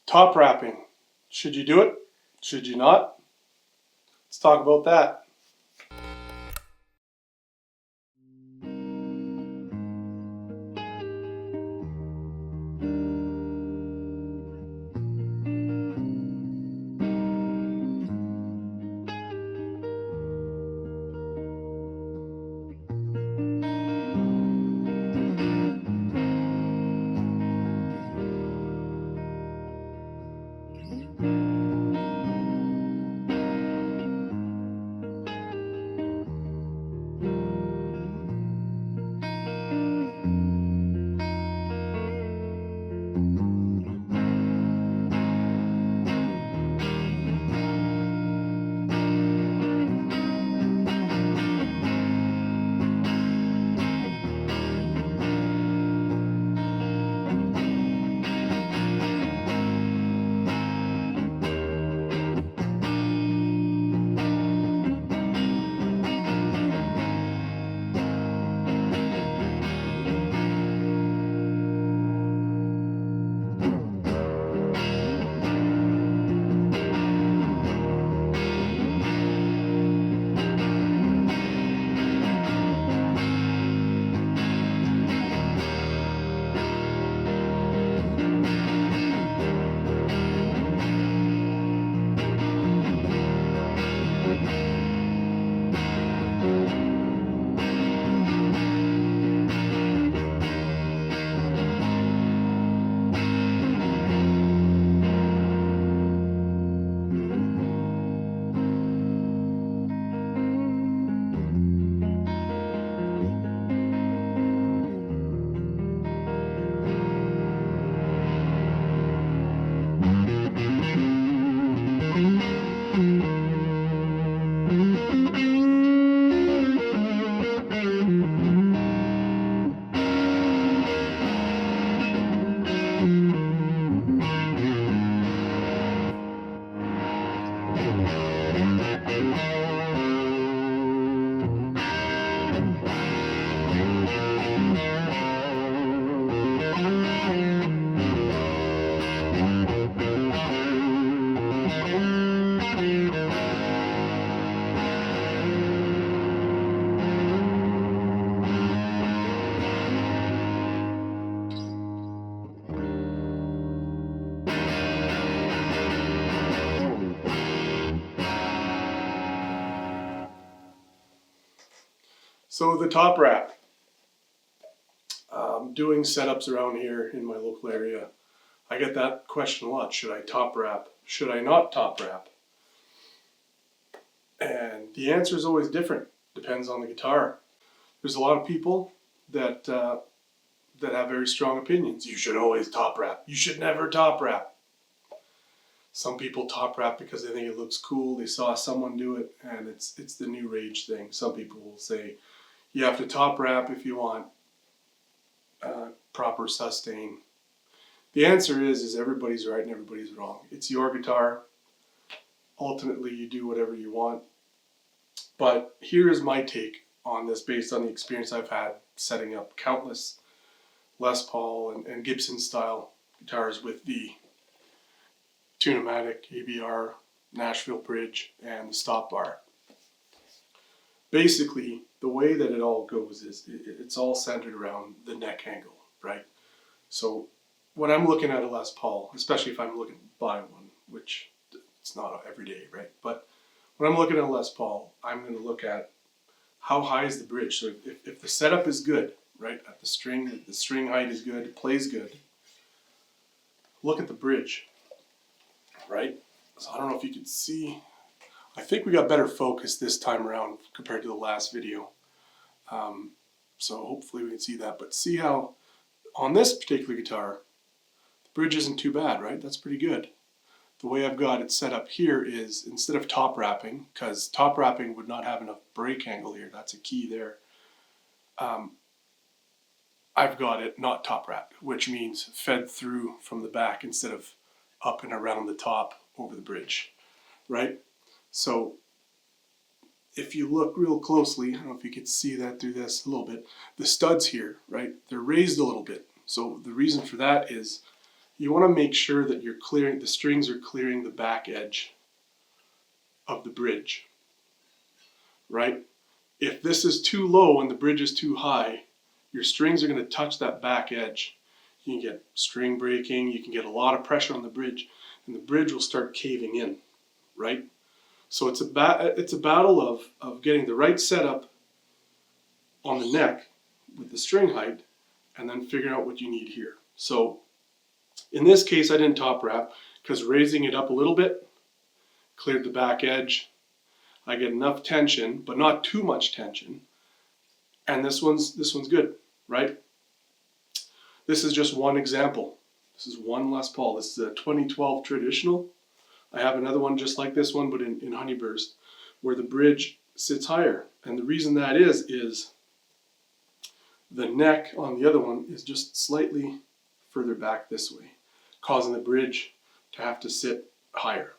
Top wrapping. Should you do it? Should you not? Let's talk about that. So the top wrap. Doing setups around here in my local area, I get that question a lot. Should I top wrap? Should I not top wrap? And the answer is always different. Depends on the guitar. There's a lot of people that have very strong opinions. You should always top wrap. You should never top wrap. Some people top wrap because they think it looks cool. They saw someone do it, and it's the new rage thing. Some people will say you have to top wrap if you want proper sustain. The answer is everybody's right and everybody's wrong. It's your guitar. Ultimately, you do whatever you want. But here is my take on this based on the experience I've had setting up countless Les Paul and Gibson style guitars with the Tune-o-matic, ABR, Nashville bridge, and the stop bar. Basically, the way that it all goes is it's all centered around the neck angle, right? So when I'm looking at a Les Paul, especially if I'm looking to buy one, which it's not every day, right? But when I'm looking at a Les Paul, I'm going to look at how high is the bridge. So if the setup is good, right, at the string height is good, it plays good, look at the bridge, right? So I don't know if you can see. I think we got better focus this time around compared to the last video. So hopefully we can see that. But see how on this particular guitar, the bridge isn't too bad, right? That's pretty good. The way I've got it set up here is instead of top wrapping, because top wrapping would not have enough break angle here, that's a key there. I've got it not top wrapped, which means fed through from the back instead of up and around the top over the bridge, right? So if you look real closely, I don't know if you can see that through this a little bit, the studs here, right, they're raised a little bit. So the reason for that is you want to make sure that you're clearing, the strings are clearing the back edge of the bridge, right? If this is too low and the bridge is too high, your strings are going to touch that back edge. You can get string breaking, you can get a lot of pressure on the bridge, and the bridge will start caving in, right? So it's a battle of getting the right setup on the neck with the string height, and then figuring out what you need here. So in this case, I didn't top wrap because raising it up a little bit cleared the back edge. I get enough tension, but not too much tension. And this one's good, right? This is just one example. This is one Les Paul. This is a 2012 traditional. I have another one just like this one, but in Honeyburst, where the bridge sits higher. And the reason that is the neck on the other one is just slightly further back this way, causing the bridge to have to sit higher.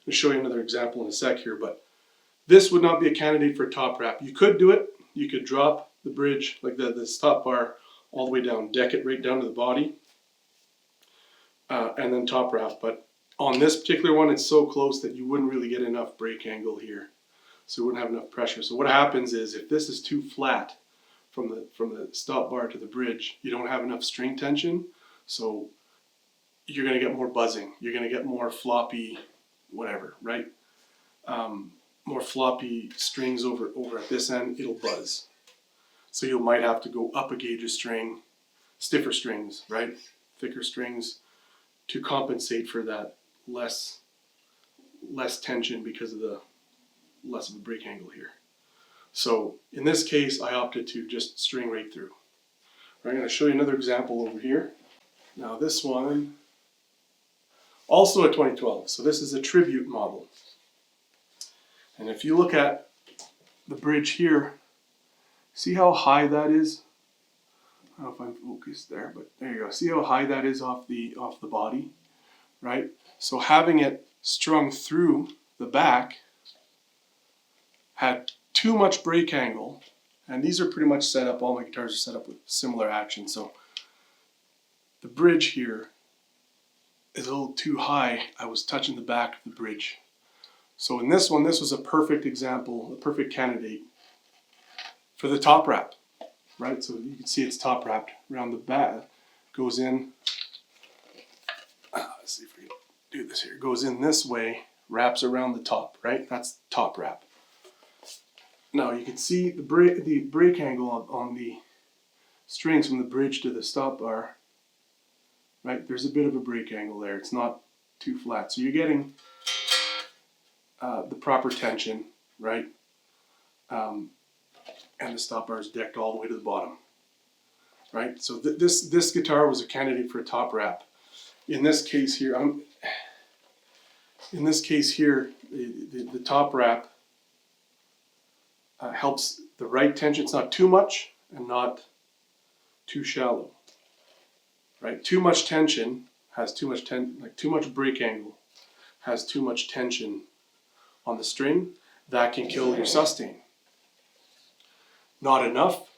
I'll show you another example in a sec here, but this would not be a candidate for a top wrap. You could do it. You could drop the bridge, like the stop bar, all the way down, deck it right down to the body, and then top wrap. But on this particular one, it's so close that you wouldn't really get enough break angle here. So you wouldn't have enough pressure. So what happens is if this is too flat from the stop bar to the bridge, you don't have enough string tension. So you're going to get more buzzing. You're going to get more floppy, whatever, right? More floppy strings over at this end, it'll buzz. So you might have to go up a gauge of string, stiffer strings, right? Thicker strings to compensate for that less tension because of the less of a break angle here. So in this case, I opted to just string right through. I'm going to show you another example over here. Now this one, also a 2012. So this is a tribute model. And if you look at the bridge here, see how high that is? I don't know if I'm focused there, but there you go. See how high that is off the body, right? So having it strung through the back had too much break angle, and these are pretty much set up, all my guitars are set up with similar action, so the bridge here is a little too high. I was touching the back of the bridge. So in this one, this was a perfect example, a perfect candidate for the top wrap, right? So you can see it's top wrapped around the back, goes in, let's see if we can do this here, goes in this way, wraps around the top, right? That's top wrap. Now you can see the break angle on the strings from the bridge to the stop bar, right? There's a bit of a break angle there. It's not too flat. So you're getting the proper tension, right? And the stop bar is decked all the way to the bottom, right? So this guitar was a candidate for a top wrap. In this case here, the top wrap helps the right tension. It's not too much and not too shallow, right? Too much tension has too much too much break angle has too much tension on the string. That can kill your sustain. Not enough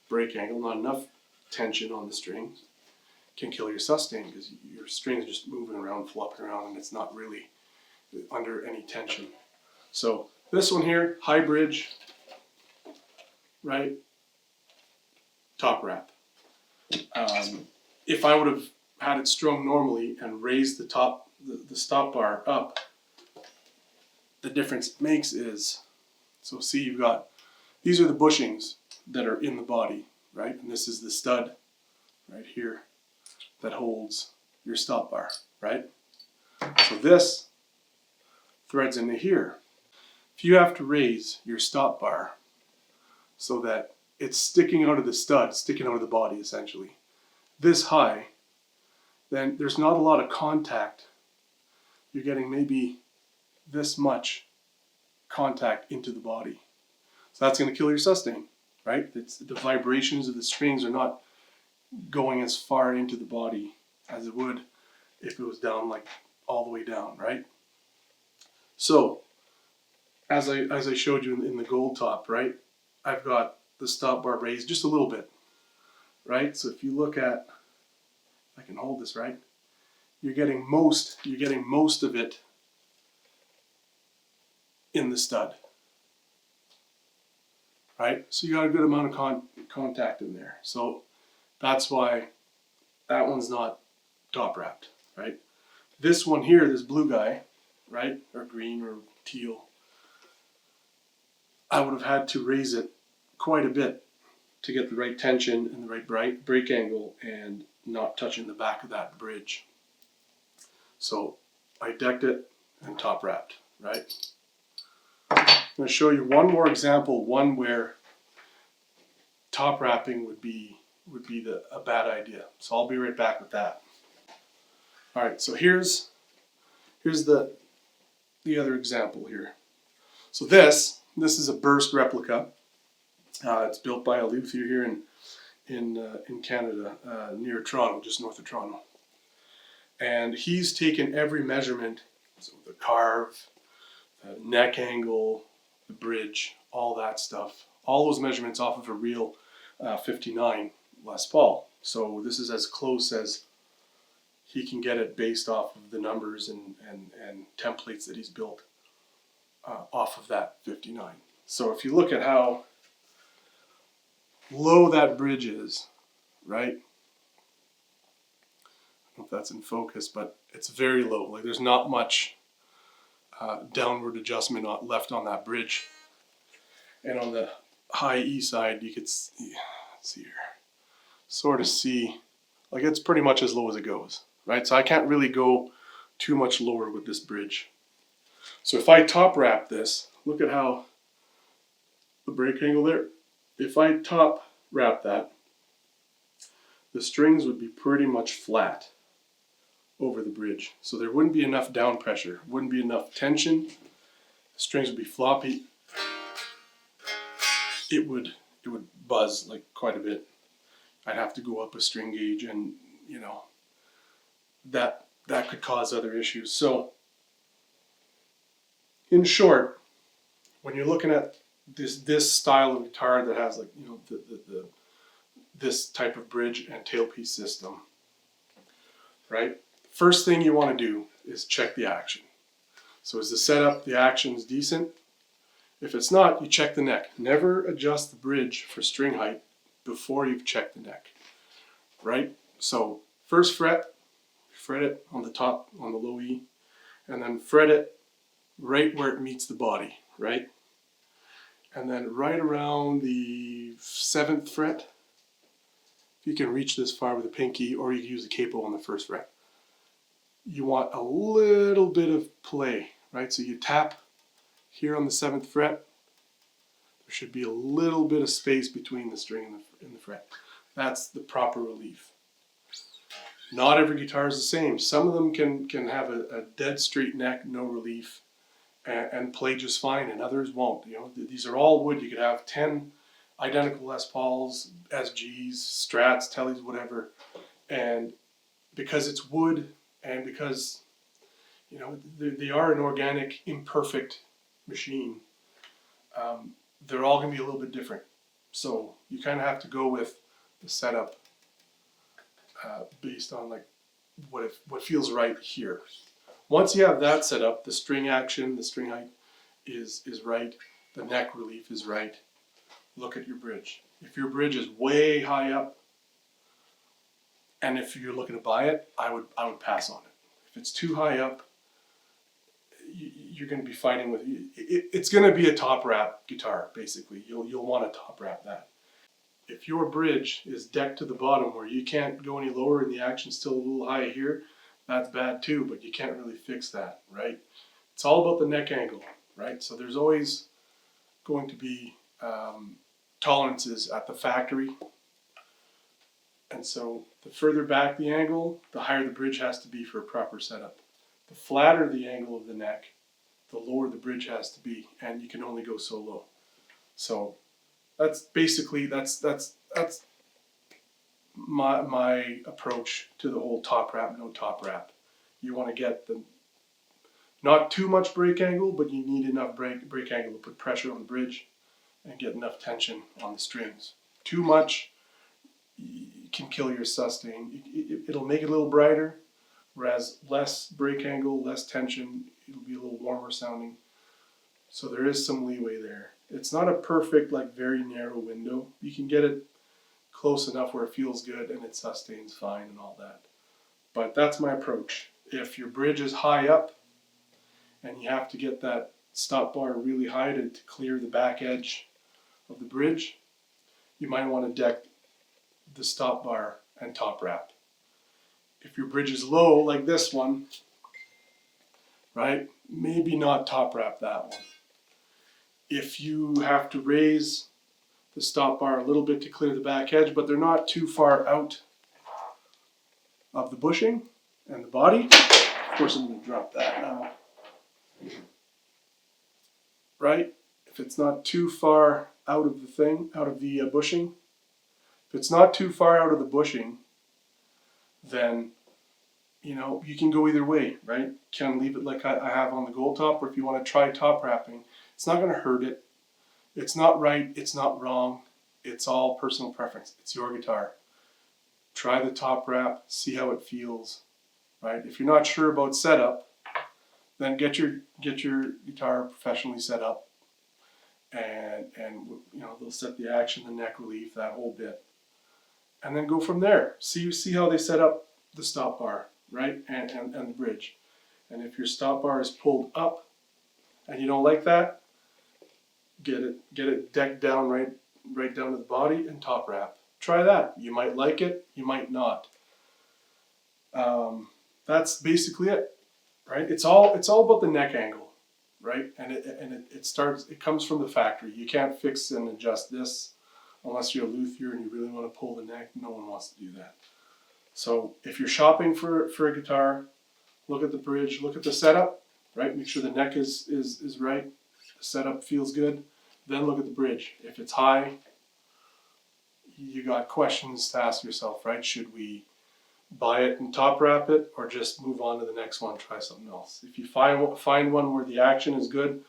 break angle, not enough tension on the strings can kill your sustain because your string's just moving around, flopping around, and it's not really under any tension. So this one here, high bridge, right? Top wrap. If I would have had it strung normally and raised the stop bar up, the difference it makes is, so see, you've got, these are the bushings that are in the body, right? And this is the stud right here that holds your stop bar, right? So this threads into here. If you have to raise your stop bar so that it's sticking out of the stud, sticking out of the body essentially, this high, then there's not a lot of contact. You're getting maybe this much contact into the body. So that's going to kill your sustain, right? The vibrations of the strings are not going as far into the body as it would if it was down, like all the way down, right? So as I showed you in the gold top, right, I've got the stop bar raised just a little bit, right? So if you look at I can hold this right. You're getting most of it in the stud, right? So you got a good amount of contact in there. So that's why that one's not top wrapped, right? This one here, this blue guy, right, or green or teal, I would have had to raise it quite a bit to get the right tension and the right break angle and not touching the back of that bridge. So I decked it and top wrapped, right? I'm going to show you one more example, one where top wrapping would be a bad idea. So I'll be right back with that. All right, so here's the other example here. So this is a burst replica. It's built by a luthier here in Canada, near Toronto, just north of Toronto. And he's taken every measurement, so the carve, the neck angle, the bridge, all that stuff, all those measurements off of a real 59 Les Paul. So this is as close as he can get it based off of the numbers and templates that he's built off of that 59. So if you look at how low that bridge is, right? I don't know if that's in focus, but it's very low. Like there's not much downward adjustment left on that bridge. And on the high E side, you could see, let's see here, sort of see, like it's pretty much as low as it goes, right? So I can't really go too much lower with this bridge. So if I top wrap this, look at how the break angle there. If I top wrap that, the strings would be pretty much flat over the bridge. So there wouldn't be enough down pressure, wouldn't be enough tension. The strings would be floppy. It would buzz like quite a bit. I'd have to go up a string gauge, and you know that could cause other issues. So in short, when you're looking at this style of guitar that has, like, you know, this type of bridge and tailpiece system, right? First thing you want to do is check the action. So is the setup, the action's decent? If it's not, you check the neck. Never adjust the bridge for string height before you've checked the neck, right? So first fret it on the top, on the low E, and then fret it right where it meets the body, right? And then right around the 7th fret, if you can reach this far with a pinky, or you can use a capo on the 1st fret. You want a little bit of play, right? So you tap here on the 7th fret. There should be a little bit of space between the string and the fret. That's the proper relief. Not every guitar is the same. Some of them can have a dead straight neck, no relief, and play just fine, and others won't. You know, these are all wood. You could have 10 identical Les Pauls, SGs, Strats, Tellys, whatever, and because it's wood, and because, you know, they are an organic, imperfect machine, they're all going to be a little bit different. So you kind of have to go with the setup based on like what feels right here. Once you have that set up, the string action, the string height is right, the neck relief is right. Look at your bridge. If your bridge is way high up, and if you're looking to buy it, I would pass on it. If it's too high up, you're going to be fighting with it's going to be a top wrap guitar, basically. You'll want to top wrap that. If your bridge is decked to the bottom where you can't go any lower and the action's still a little high here, that's bad too, but you can't really fix that, right? It's all about the neck angle, right? So there's always going to be tolerances at the factory. And so the further back the angle, the higher the bridge has to be for a proper setup. The flatter the angle of the neck, the lower the bridge has to be, and you can only go so low. So that's basically that's my approach to the whole top wrap, no top wrap. You want to get the not too much break angle, but you need enough break angle to put pressure on the bridge and get enough tension on the strings. Too much, you can kill your sustain. It'll make it a little brighter, whereas less break angle, less tension, it'll be a little warmer sounding. So there is some leeway there. It's not a perfect, like very narrow window. You can get it close enough where it feels good and it sustains fine and all that. But that's my approach. If your bridge is high up and you have to get that stop bar really high to clear the back edge of the bridge, you might want to deck the stop bar and top wrap. If your bridge is low, like this one, right, maybe not top wrap that one. If you have to raise the stop bar a little bit to clear the back edge, but they're not too far out of the bushing and the body, of course I'm going to drop that now, right? If it's not too far out of the thing, out of the bushing, if it's not too far out of the bushing, then you know, you can go either way, right? You can leave it like I have on the gold top, or if you want to try top wrapping, it's not going to hurt it. It's not right, it's not wrong. It's all personal preference. It's your guitar. Try the top wrap, see how it feels, right? If you're not sure about setup, then get your guitar professionally set up, and you know, they'll set the action, the neck relief, that whole bit, and then go from there. See how they set up the stop bar, right, and the bridge. And if your stop bar is pulled up and you don't like that, get it decked down right down to the body and top wrap. Try that. You might like it, you might not. That's basically it, right? It's all about the neck angle, right? And it comes from the factory. You can't fix and adjust this unless you're a luthier and you really want to pull the neck. No one wants to do that. So if you're shopping for a guitar, look at the bridge, look at the setup, right? Make sure the neck is right, the setup feels good. Then look at the bridge. If it's high, you got questions to ask yourself, right? Should we buy it and top wrap it, or just move on to the next one, try something else? If you find one where the action is good,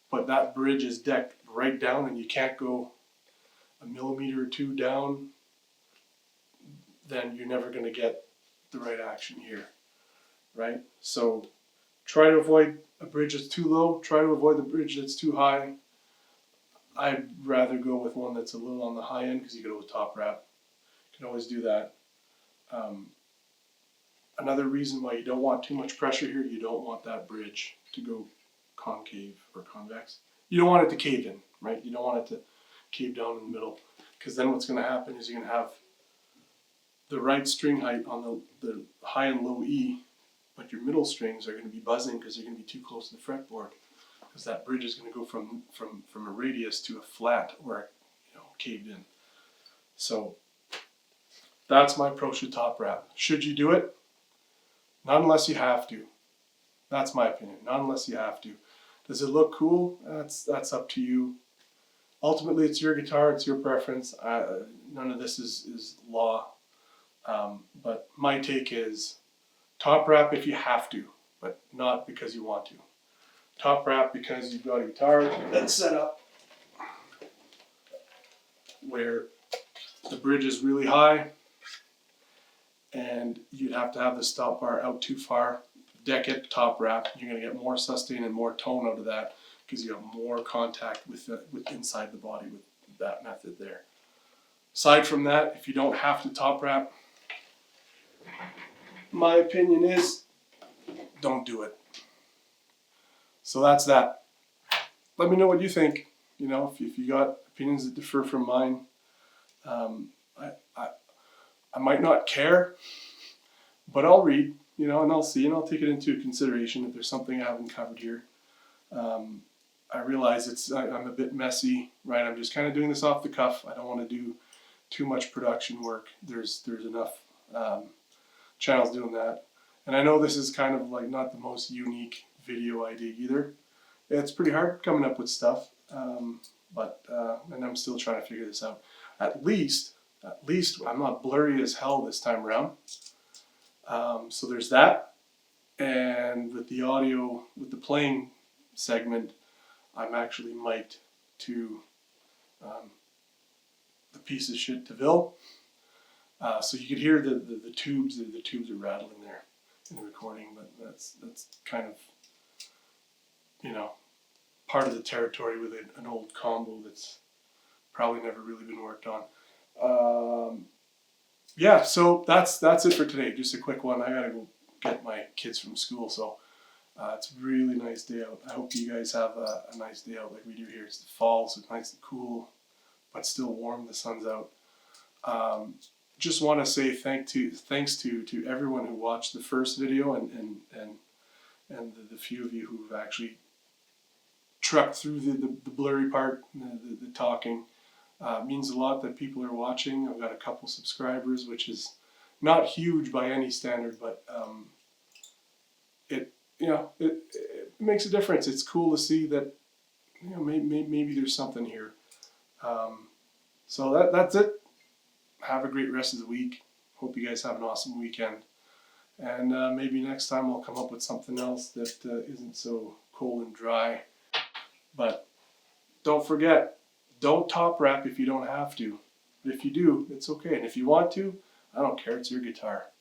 but that bridge is decked right down and you can't go a millimeter or two down, then you're never going to get the right action here, right? So try to avoid a bridge that's too low, try to avoid the bridge that's too high. I'd rather go with one that's a little on the high end because you go with top wrap. You can always do that. Another reason why you don't want too much pressure here, you don't want that bridge to go concave or convex. You don't want it to cave in, right? You don't want it to cave down in the middle, because then what's going to happen is you're going to have the right string height on the high and low E, but your middle strings are going to be buzzing because they're going to be too close to the fretboard, because that bridge is going to go from a radius to a flat or, you know, caved in. So that's my approach to top wrap. Should you do it? Not unless you have to. That's my opinion. Not unless you have to. Does it look cool? That's up to you. Ultimately, it's your guitar. It's your preference. None of this is law. But my take is top wrap if you have to, but not because you want to. Top wrap because you've got a guitar that's set up where the bridge is really high and you'd have to have the stop bar out too far. Deck it, top wrap. You're going to get more sustain and more tone out of that because you have more contact with inside the body with that method there. Aside from that, if you don't have to top wrap, my opinion is don't do it. So that's that. Let me know what you think. You know, if you got opinions that differ from mine, I might not care, but I'll read, you know, and I'll see, and I'll take it into consideration if there's something I haven't covered here. I realize I'm a bit messy, right? I'm just kind of doing this off the cuff. I don't want to do too much production work. There's enough channels doing that. And I know this is kind of like not the most unique video idea either. It's pretty hard coming up with stuff, but I'm still trying to figure this out. At least I'm not blurry as hell this time around. So there's that. And with the audio, with the playing segment, I'm actually mic'd to the piece of shit Deville. So you could hear the tubes. The tubes are rattling there in the recording, but that's kind of, you know, part of the territory with an old combo that's probably never really been worked on. Yeah, so that's it for today. Just a quick one. I gotta go get my kids from school, so it's a really nice day out. I hope you guys have a nice day out like we do here. It's the fall, so it's nice and cool, but still warm. The sun's out. Just want to say thanks to everyone who watched the first video and the few of you who've actually trucked through the blurry part, the talking. Means a lot that people are watching. I've got a couple subscribers, which is not huge by any standard, but it makes a difference. It's cool to see that, you know, maybe there's something here. So that's it. Have a great rest of the week. Hope you guys have an awesome weekend. And maybe next time I'll come up with something else that isn't so cold and dry. But don't forget, don't top wrap if you don't have to. But if you do, it's okay. And if you want to, I don't care. It's your guitar.